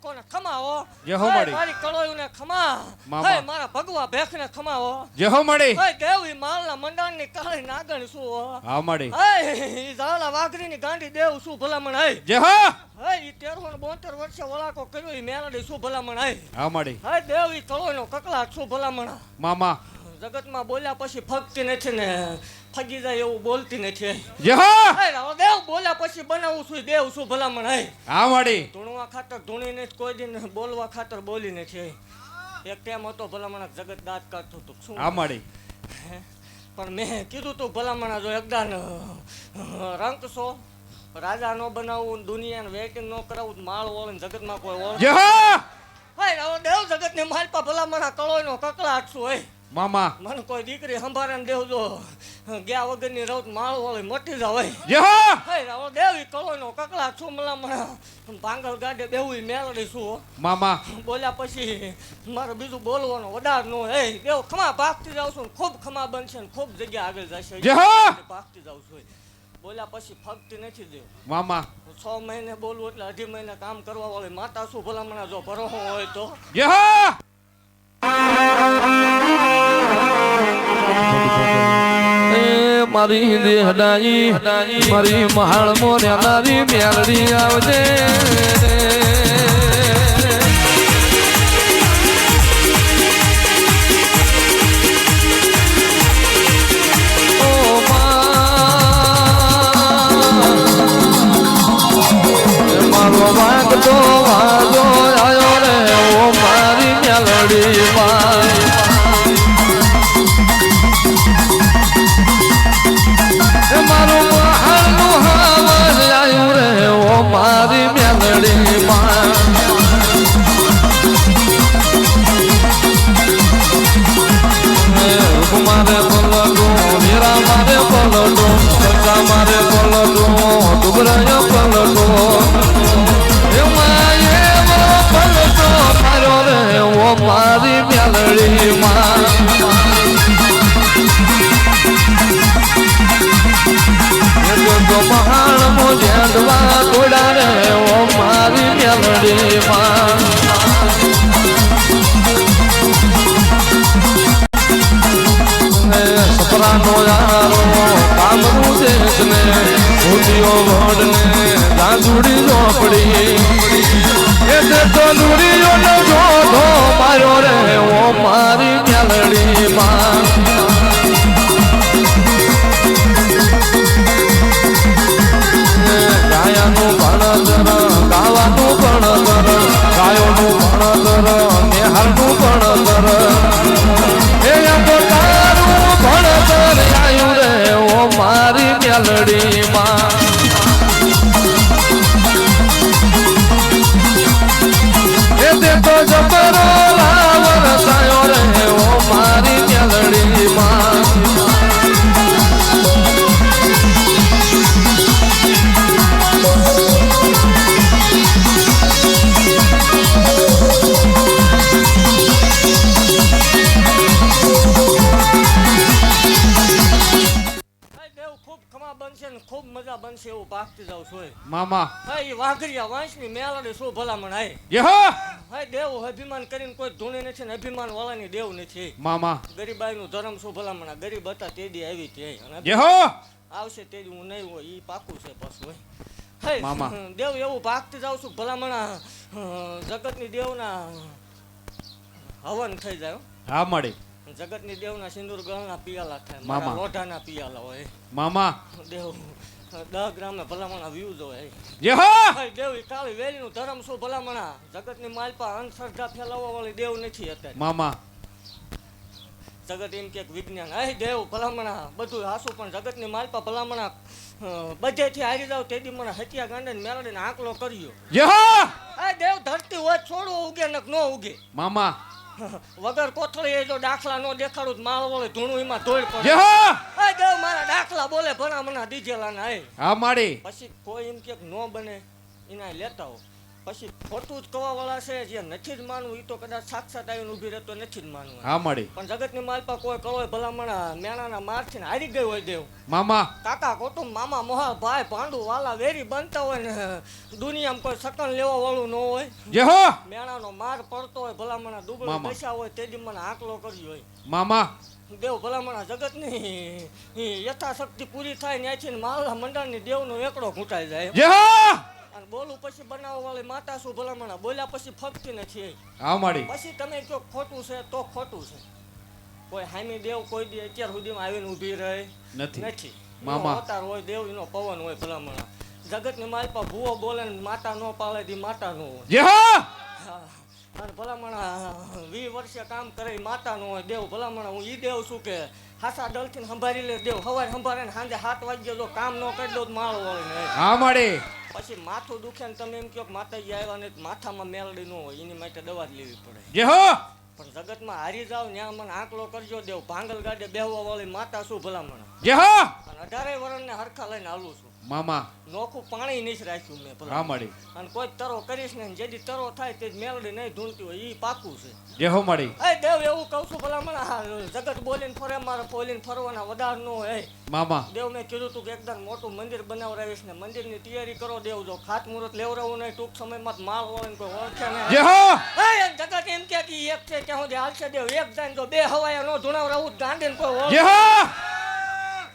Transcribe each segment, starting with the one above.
કોને ખમાવો જય હો માડી. મારી કળોયુને ખમા મામા. હે મારા ભગવા ભેખને ખમાવો જય હો માડી. હે દેવી માલના મંડાણની કાળી નાગણ શું હો હા માડી. હે ઈ ઝાલા વાઘરીની ગાંડી દેવ શું ભલામણ હે જય હો. હે ઈ 13 ને 72 વર્ષે વળાકો કર્યો ઈ મેલડી શું ભલામણ હે હા માડી. હે દેવ ઈ કળોયનો કકલાટ શું ભલામણ મામા. જગતમાં બોલ્યા પછી ફગતી નથી ને ફગી જાય એવું બોલતી નથી જય હો. હે રાવ દેવ બોલ્યા પછી બનાવું છું દેવ શું ભલામણ હે હા માડી. ધૂણવા ખાતર ધૂણીને જ કોઈ દિન બોલવા ખાતર બોલી નથી એક ટાઈમ હતો ભલામણ જગત દાંત કાઢતું હતું શું હા માડી. પણ મેં કીધું તું ભલામણ જો એકદાન રંક છો રાજા નો બનાવું દુનિયાને વેટિંગ નો કરાવું માળ ઓળે જગતમાં કોઈ ઓળ જય હો. હે રાવ દેવ જગતને માલપા ભલામણ કળોયનો કકળાટ છું હે મામા. મને કોઈ દીકરી સંભારે દેવ જો ગયા વગરની રૌત માળ ઓળે મટી જાવ હે જય હો. હે રાવ દેવી કળોયનો કકળાટ છું મલામણ ભાંગલ ગાડે બેવું મેલડી છું મામા. બોલ્યા પછી મારે બીજું બોલવાનો વધાર નો હે દેવ ખમા ભાગતી જાઉં છું ખૂબ ખમા બનશે ને ખૂબ જગ્યા આગળ જશે જય હો. ભાગતી જાઉં છું બોલ્યા પછી ફગતી નથી દેવ મામા. 6 મહિને બોલવું એટલે 2.5 મહિને કામ કરવા વાળી માતા શું ભલામણા જો ભરોહો હોય તો જય હો. મારી દેહડાઈ મારી મહાળ મોર્યાનારી મેલડી આવજે ઓ મારો વાગતો વાજો આયો રે ઓ મારી મેલડી મારું મહાનું હાવર આવ્યું રે ઓ મારી મેલડી મારે પલટું મીરા મારે પલટું સચા મારે પલટું ડુબરાય પલટું પલટો મારો રે ઓ મારી મેલડી મહાણ મો જેડવા તોડા રે ઓ મારી મેલડી સપરાનો યારો કામરું દેશ ને ભૂતિયો વડ ને જાંજુડી ઝોપડી એ તો લુડીયો નો જોધો માર્યો રે ઓ મારી મેલડી ગાયાનું ભણતર ગાવાનું ભણતર ગાયોનું ભણતર નિહાળનું ભણતર એ તો તારું ભણતર આવ્યું રે ઓ મારી મેલડી એ તે તો જબરો લાવર સાયો રે ઓ મારી મેલડી બનશે ને ખૂબ મજા બનશે એવું ભાગતી જાવ છું મામા. હે ઈ વાઘરિયા વંશની મેલડી શું ભલામણ હે જય હો. હે દેવ અભિમાન કરીને કોઈ ધૂણી નથી ને અભિમાન વાળાની દેવ નથી મામા. ગરીબાઈનું ધર્મ શું ભલામણ ગરીબ હતા તેદી આવી તે અને જય હો. આવશે તેદી હું નહીં હોય ઈ પાકું છે પાછું હે મામા. દેવ એવું ભાગતી જાવ છું ભલામણા જગતની દેવના હવન થઈ જાય હા માડી. જગતની દેવના સિંદૂર ગળના પિયાલા થાય મામા. મારા લોઢાના પિયાલા હોય મામા. દેવ 10 ગ્રામ ભલામણા વ્યૂઝ હોય જય હો. દેવ કાળી વેલીનું ધર્મ શું ભલામણા જગતની માલપા અંધશ્રદ્ધા ફેલાવવા વાળી દેવ નથી અત્યારે મામા. જગત એમ કે વિજ્ઞાન હે દેવ ભલામણા બધું હાસું પણ જગતની માલપા ભલામણા બધેથી હારી જાવ તેથી મને હત્યા ગાંડે મેળડીને આંકલો કર્યો જય હો. હે દેવ ધરતી હોય છોડવો ઉગે નક ન ઉગે મામા. વગર કોથળી જો દાખલા નો દેખાડું માળ વળે ધૂણું એમાં ધોળ પડે જય હો. હે દેવ મારા દાખલા બોલે ભણા મના દીધેલા ના હે હા માડી. પછી કોઈ એમ કે નો બને એના લેતા હો પછી ખોટું જ કવાવાળા છે જે નથી જ માનવું એ તો કદાચ સાક્ષાત આવીને ઊભી રહેતો નથી જ માનવું. હા મળી પણ જગતની માલપા કોઈ કળોય ભલામણા મેણાના મારથી ને હારી ગઈ હોય દેવ. મામા કાકા કુટુંબ મામા મોહા ભાઈ ભાંડુ વાલા વેરી બનતા હોય ને દુનિયામાં કોઈ સકન લેવા વાળું ન હોય. જે હો મેણાનો માર પડતો હોય ભલામણા દુબળો મામા. દશા હોય તેદી મને આંકલો કર્યો હોય. મામા દેવ ભલામણા જગતની યથાશક્તિ પૂરી થાય ત્યાંથી ને માલના મંડળની દેવનો એકડો ઘૂંટાઈ જાય. જે હો અને બોલું પછી બનાવવા વાળી માતા શું ભલામણા બોલ્યા પછી ફગતી નથી. હા મળી પછી તમે કહો ખોટું છે તો ખોટું છે. કોઈ હામી દેવ કોઈ દી અત્યાર સુધીમાં આવીને ઊભી રહે નથી. એનો મામા. અવતાર હોય દેવ એનો પવન હોય ભલામણા. જગતની માલપા ભૂવો બોલે ને માતા ન પાળે દી માતા ન હોય. જે હો હા. અને ભલામણા 20 વર્ષે કામ કરે ઈ માતા ન હોય. દેવ ભલામણા હું ઈ દેવ છું કે હાસા દલથી સંભાળી લે દેવ. સવારે સંભાળે ને સાંજે 7 વાગ્યે જો કામ ન કરી દો તો માળો વળીને હા મળી પછી માથું દુખે ને તમે એમ કહો કે માતાજી આવ્યા ને માથામાં મેલડી ન હોય એની માટે દવા જ લેવી પડે. જે હો પણ જગતમાં હારી જાવ ત્યાં મને આંકલો કરજો દેવ. ભાંગલ ગાડે બેહવા વાળી માતા શું ભલામણા. જે હો અને 18 વર્ષને હરખા લઈને હાલું છું. મામા નોખું પાણી નહીં રાખ્યું મેં હા ભલામણા. મળી અને કોઈ તરો કરીશ ને જેથી તરો થાય તે જ મેલડી નહીં ઢૂંઢતી હોય એ પાકું છે. જે હો મળી એ દેવ એવું કહું છું ભલામણા હા, જગત બોલીને ફરે મારે બોલીને ફરવાના વધાર ન હોય. મામા દેવ મેં કીધું તું કે એકદમ મોટું મંદિર બનાવરાવીશ ને મંદિરની તૈયારી કરો દેવ. જો ખાતમુહૂર્ત લેવરાવું નહીં ટૂંક સમયમાં જ માળ વળે કોઈ ઓળખે નહીં. જે હો જગત એમ કે ઈ એક છે ત્યાં સુધી હાલશે દેવ. એક જાય જો બે હવાયા નો ધુણાવરાવું ગાંધીને કોઈ જે ઓળખે હો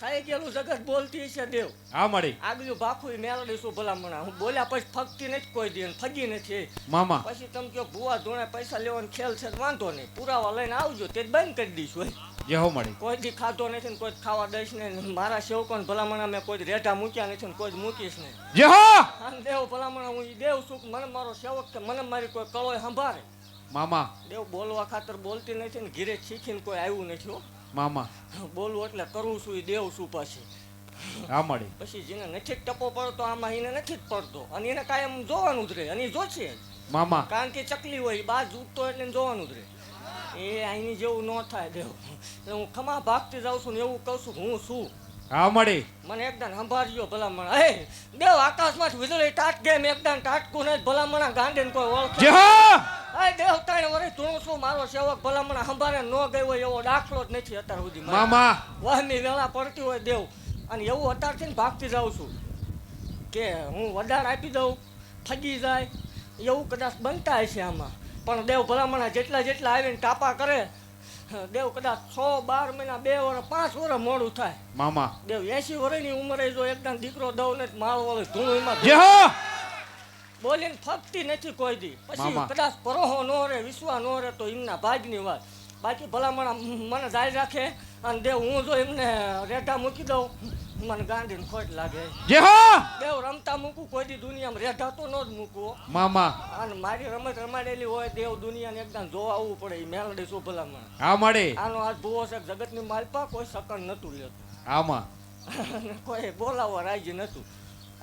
થઈ ગયેલું જગત બોલતી છે દેવ. હા મળી આગલું ભાખું મેળવી શું ભલામણા. હું બોલ્યા પછી ફગતી નથી કોઈ દી ફગી નથી. મામા પછી તમે કહો ભૂવા ધૂણે પૈસા લેવાનો ખેલ છે તો વાંધો નહીં પુરાવા લઈને આવજો તે જ બંધ કરી દઈશું. જે હો મળી કોઈ દી ખાધો નથી ને કોઈ ખાવા દઈશ ને મારા સેવકોને ભલામણા મેં કોઈ રેઢા મૂક્યા નથી ને કોઈ મૂકીશ નહીં. જે હો અને દેવ ભલામણા હું ઈ દેવ છું કે મને મારો સેવક કે મને મારી કોઈ કળોય સંભાળે. મામા દેવ બોલવા ખાતર બોલતી નથી ને ઘીરે શીખીને કોઈ આવ્યું નથી હો. મામા બોલવું એટલે કરવું છું એ દેવ છું પછી. હા મળી પછી જેને નથી જ ટપો પડતો આમાં એને નથી જ પડતો અને એને કાયમ જોવાનું જ રહે અને એ જોશે જ. મામા કારણ કે ચકલી હોય બાજ ઉઠતો એટલે એને જોવાનું જ રહે. એ અહીંની જેવું ન થાય દેવ. એટલે હું ખમા ભાગતી જાઉં છું ને એવું કહું છું કે હું છું. હા મળી મને એકદમ સંભાળ્યો ભલામણા. હે દેવ આકાશમાંથી વીજળી ટાટ ગેમ એકદમ ટાટકું નહીં ભલામણા ગાંડીને કોઈ ઓળખે. જે હો હે દેવ 3 વર્ષ ધૂણું છું મારો સેવક ભલામણા સંભાળે ન ગયો હોય એવો દાખલો જ નથી અત્યાર સુધી. મામા વહમી વેળા પડતી હોય દેવ અને એવું અત્યારથી ને ભાગતી જાઉં છું કે હું વડાર આપી દઉં ફગી જાય એવું કદાચ બનતા હશે આમાં. પણ દેવ ભલામણા જેટલા આવીને ટાપા કરે દેવ કદાચ 6 12 મહિના 2 વર્ષ 5 વર્ષ મોડું થાય. મામા દેવ 80 વર્ષની ઉંમરે જો એકદમ દીકરો દઉં ને માળ વળે ધૂણું એમાં જે હો બોલીને ફગતી નથી કોઈ દી. પછી મામા. કદાચ પરોહો ન રહે વિશ્વા ન રહે તો એમના ભાગની વાત. બાકી ભલામણા મને જાળી રાખે અને દેવ હું જો એમને રેઢા મૂકી દઉં મને ગાંધીને ખોટ લાગે. જે હો દેવ રમતા મૂકું કોઈ દી દુનિયામાં રેઢા તો ન જ મૂકવો. મામા અને મારી રમત રમાડેલી હોય દેવ દુનિયાને એકદમ જોવા આવવું પડે એ મેલડી શું ભલામણ. હા મળી આનો હાથ ભૂવો છે જગતની માલપા કોઈ સકન નહોતું લેતું. આમાં કોઈ બોલાવવા રાજી નહોતું.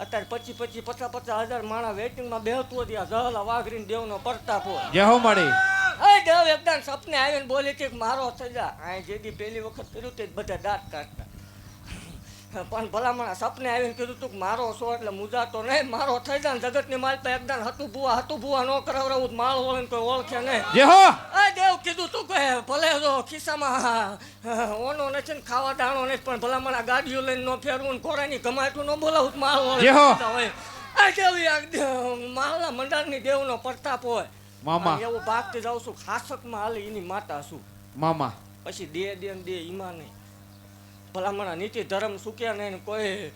અત્યારે 50,000 હજાર માણા વેઇટિંગમાં બેહતું હતી. આ જહલા વાઘરીને દેવનો પ્રતાપ હોય. જે હો મળી એ દેવ એકદમ સપને આવીને બોલી કે મારો થઈ જા. આ જેથી પહેલી વખત કર્યું તે બધા દાંત કાઢતા. પણ ભલામણા સપને આવીને કીધું તું કે મારો છો એટલે મુજાતો નહીં મારો થઈ જાય ને જગતની માલ પર એકદમ હતું ભૂવા ન કરાવરાવું માળ વળીને કોઈ ઓળખે નહીં. જે હો એ દેવ કીધું તું કે ભલે જો ખિસ્સામાં ઓનો નથી ને ખાવા દાણો નથી પણ ભલામણા ગાડીઓ લઈને ન ફેરવું ને ઘોડાની કમાટું ન બોલાવું તો માળ જે હો. હોય. એ દેવ માળના મંડળની દેવનો પ્રતાપ હોય. મામા અને એવું ભાગતી જાઉં છું ખાસકમાં હાલે એની માતા શું. મામા પછી દે ઈમાં નહીં ભલામણા નીતિ ધર્મ સુક્યા નહીં કોઈ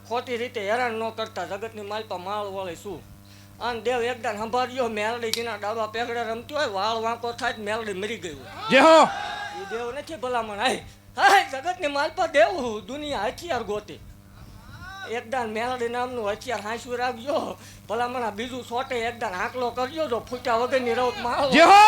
ખોટી રીતે હેરાન ન કરતા જગતની માલપા માળ વળે શું. અને દેવ એકદમ સંભાળ્યો મેલડી જેના ડાબા પેગડે રમતી હોય વાળ વાંકો થાય મેલડી મરી ગયું. જે હો એ દેવ નથી ભલામણ. હાય જગતની માલપા દેવ દુનિયા હથિયાર ગોતી એકદમ મેલડી નામનું હથિયાર હાંસવી રાખજો ભલામણા. બીજું સોટે એકદમ આંકલો કરજો જો ફૂટ્યા વગરની રવત માળ. જે હો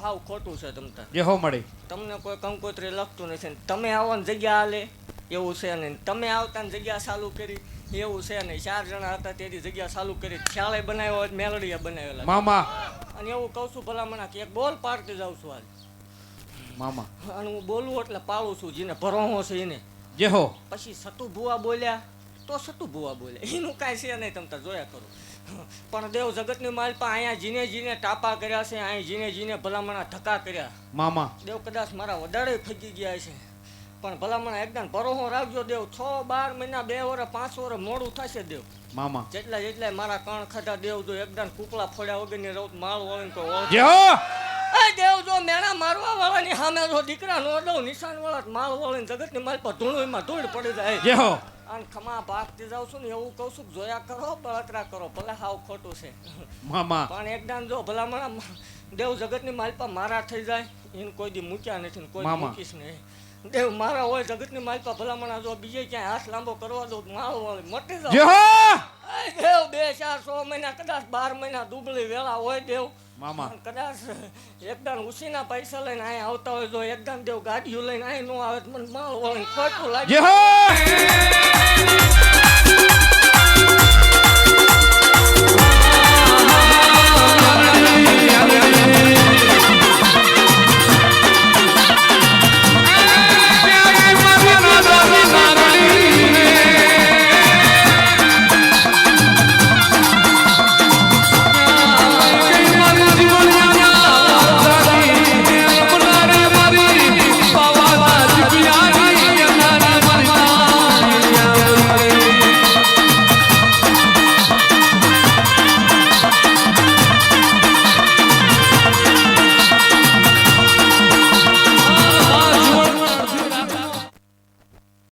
હાવ ખોટું છે તમતા. જે હો મળી. તમને કોઈ કંકોત્રી લખતું નથી ને તમે આવવાની જગ્યા હાલે એવું છે નહીં. તમે આવતાની જગ્યા ચાલુ કરી એવું છે નહીં. 4 જણા હતા તેથી જગ્યા ચાલુ કરી, ખ્યાલે બનાવ્યો હોય મેલડીએ બનાવેલા. મામા અને એવું કહું છું ભલામણા કે એક બોલ પાડતી જાઉં છું આજ. મામા અને હું બોલું એટલે પાડું છું, જેને ભરોહો છે એને. જે હો. પછી સતુ ભુવા બોલ્યા તો સતુ ભુવા બોલ્યા, એનું કાંઈ છે નહીં, તમ તાર જોયા કરો. પણ દેવ જગતની માલપા અહીંયા જીને જીને ટાપા કર્યા છે, અહીં જીને જીને ભલામણા ધક્કા કર્યા. મામા દેવ કદાચ મારા વધારે ફગી ગયા છે, પણ ભલામણા એકદમ ભરોહો રાખજો દેવ. 6 12 મહિના 2 વર્ષ 5 વર્ષ મોડું થશે દેવ. મામા જેટલા મારા કણ ખાધા દેવ જો એકદમ કૂકલા ફોડ્યા વગરની રૌત માળ વળીને કોઈ ઓળખ. જે હો. એ દેવ જો મેણા મારવા વાળાની સામે જો દીકરા નો દઉં નિશાન વાળા માળ વળીને જગતની માલ પર ધૂળમાં ધૂળ પડી જાય. જે હો. અને ખમા ભાગતી જાઉં છું ને એવું કહું છું, જોયા કરો બળતરા કરો, ભલે હાવ ખોટું છે. મામા પણ એકદમ જો ભલામણા દેવ જગતની માલપા મારા થઈ જાય એને કોઈ દી મૂક્યા નથી ને કોઈ દી મામા. મૂકીશ નહીં. દેવ મારા હોય જગતની માલપા ભલામણા જો બીજે ક્યાંય હાથ લાંબો કરવા દો માળ વાળી મટી જે જાવ. હો. એ દેવ 2 4 6 મહિના કદાચ 12 મહિના દુબળી વેળા હોય દેવ. મામા પણ કદાચ એકદમ ઉછીના પૈસા લઈને અહીંયા આવતા હોય જો એકદમ દેવ ગાડીઓ લઈને અહીં ન આવે તો મને માળ વાળીને ખોટું લાગે. જે હો.